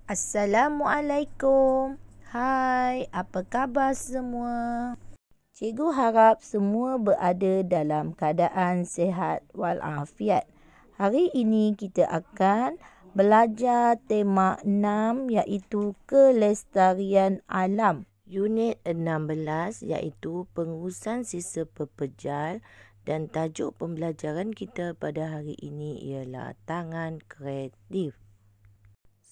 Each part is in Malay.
Assalamualaikum. Hai, apa khabar semua? Cikgu harap semua berada dalam keadaan sihat walafiat. Hari ini kita akan belajar tema 6 iaitu kelestarian alam. Unit 16 iaitu pengurusan sisa pepejal dan tajuk pembelajaran kita pada hari ini ialah tangan kreatif.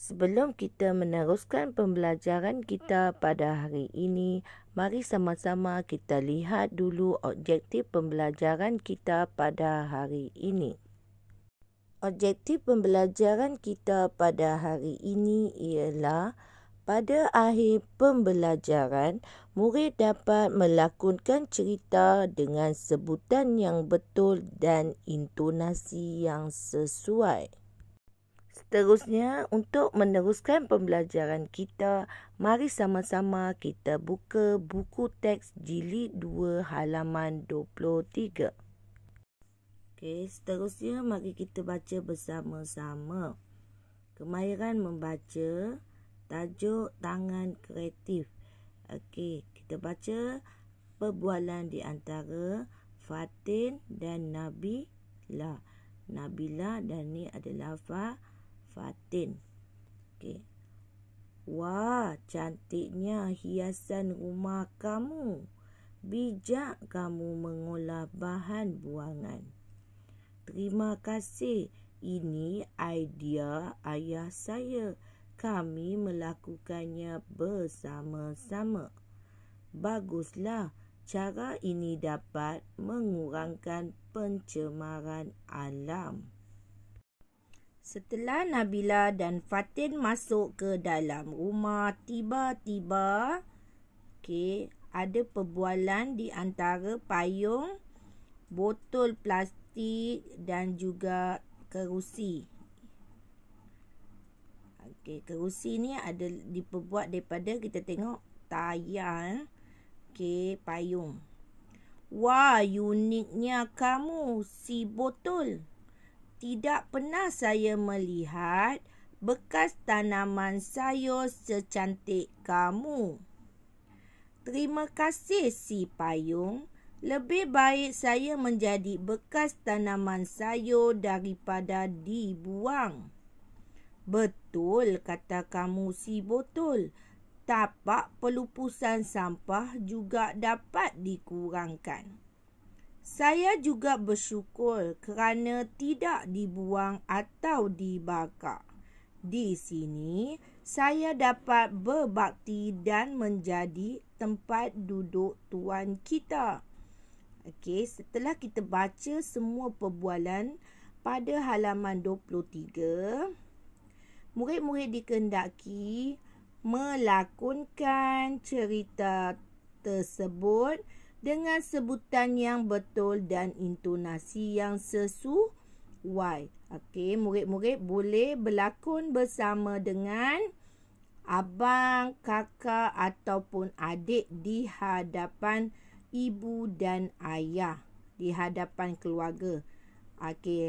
Sebelum kita meneruskan pembelajaran kita pada hari ini, mari sama-sama kita lihat dulu objektif pembelajaran kita pada hari ini. Objektif pembelajaran kita pada hari ini ialah pada akhir pembelajaran, murid dapat melakonkan cerita dengan sebutan yang betul dan intonasi yang sesuai. Seterusnya, untuk meneruskan pembelajaran kita, mari sama-sama kita buka buku teks jilid 2 halaman 23. Okey, seterusnya mari kita baca bersama-sama. Kemahiran membaca, tajuk tangan kreatif. Okey, kita baca perbualan di antara Fatin dan Nabila. Nabila dan ni adalah Fatin. Okey. Wah, cantiknya hiasan rumah kamu. Bijak kamu mengolah bahan buangan. Terima kasih. Ini idea ayah saya. Kami melakukannya bersama-sama. Baguslah. Cara ini dapat mengurangkan pencemaran alam. Setelah Nabila dan Fatin masuk ke dalam rumah, tiba-tiba ada perbualan di antara payung, botol plastik dan juga kerusi. Kerusi ni ada diperbuat daripada, kita tengok tayar, payung. Wah, uniknya kamu, si botol. Tidak pernah saya melihat bekas tanaman sayur secantik kamu. Terima kasih, si payung. Lebih baik saya menjadi bekas tanaman sayur daripada dibuang. Betul kata kamu, si botol. Tapak pelupusan sampah juga dapat dikurangkan. Saya juga bersyukur kerana tidak dibuang atau dibakar. Di sini, saya dapat berbakti dan menjadi tempat duduk tuan kita. Setelah kita baca semua perbualan pada halaman 23, murid-murid dikehendaki melakonkan cerita tersebut dengan sebutan yang betul dan intonasi yang sesuai. Murid-murid boleh berlakon bersama dengan abang, kakak ataupun adik di hadapan ibu dan ayah, di hadapan keluarga.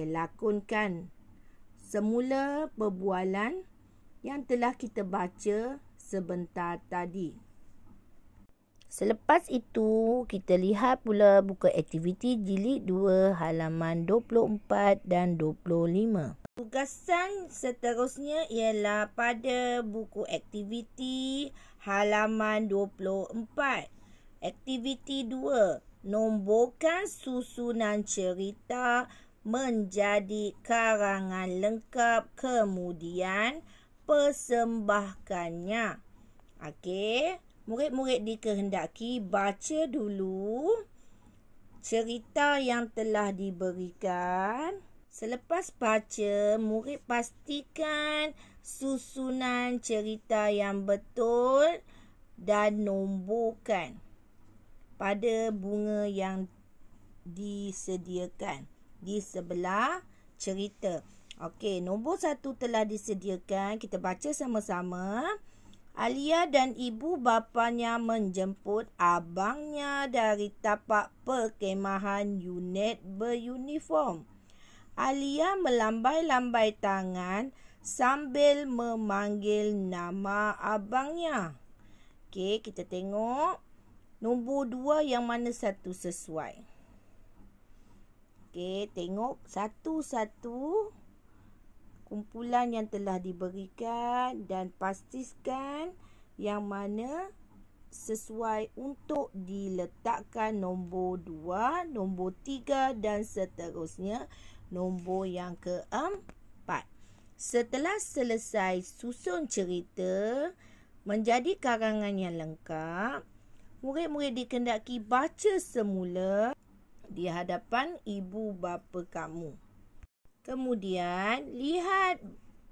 Lakonkan semula perbualan yang telah kita baca sebentar tadi. Selepas itu, kita lihat pula buku aktiviti jilid 2 halaman 24 dan 25. Tugasan seterusnya ialah pada buku aktiviti halaman 24. Aktiviti 2, nomborkan susunan cerita menjadi karangan lengkap kemudian persembahkannya. Murid-murid dikehendaki baca dulu cerita yang telah diberikan. Selepas baca, murid pastikan susunan cerita yang betul dan nomborkan pada bunga yang disediakan di sebelah cerita. Nombor 1 telah disediakan. Kita baca sama-sama. Alia dan ibu bapanya menjemput abangnya dari tapak perkemahan unit beruniform. Alia melambai-lambai tangan sambil memanggil nama abangnya. Okey, kita tengok nombor 2 yang mana satu sesuai. Okey, tengok satu-satu kumpulan yang telah diberikan dan pastikan yang mana sesuai untuk diletakkan nombor 2, nombor 3 dan seterusnya nombor yang keempat. Setelah selesai susun cerita menjadi karangan yang lengkap, murid-murid dikendaki baca semula di hadapan ibu bapa kamu. Kemudian, lihat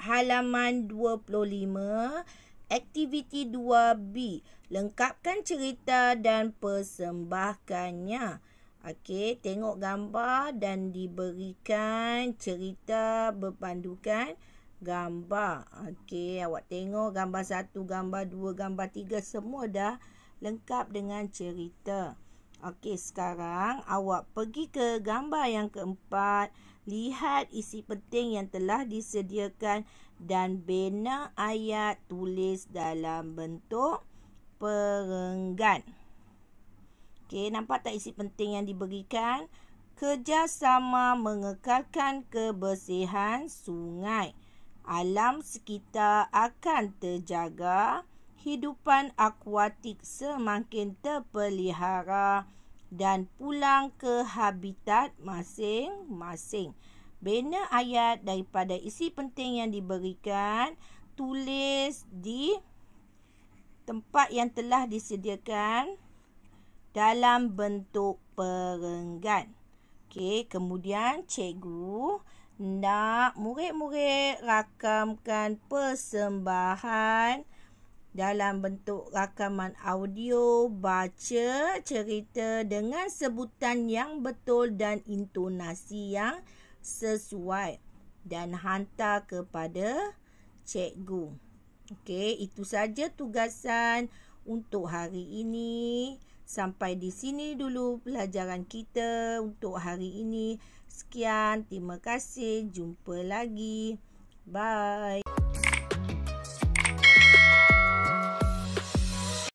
halaman 25, aktiviti 2B. Lengkapkan cerita dan persembahkannya. Okey, tengok gambar dan diberikan cerita berpandukan gambar. Okey, awak tengok gambar 1, gambar 2, gambar 3 semua dah lengkap dengan cerita. Okey, sekarang awak pergi ke gambar yang keempat. Lihat isi penting yang telah disediakan dan bina ayat tulis dalam bentuk perenggan. Okey, nampak tak isi penting yang diberikan? Kerjasama mengekalkan kebersihan sungai. Alam sekitar akan terjaga, hidupan akuatik semakin terpelihara dan pulang ke habitat masing-masing. Bina ayat daripada isi penting yang diberikan, tulis di tempat yang telah disediakan dalam bentuk perenggan. Okey, kemudian cikgu nak murid-murid rakamkan persembahan dalam bentuk rakaman audio, baca cerita dengan sebutan yang betul dan intonasi yang sesuai dan hantar kepada cikgu. Okey, itu saja tugasan untuk hari ini. Sampai di sini dulu pelajaran kita untuk hari ini. Sekian, terima kasih. Jumpa lagi. Bye.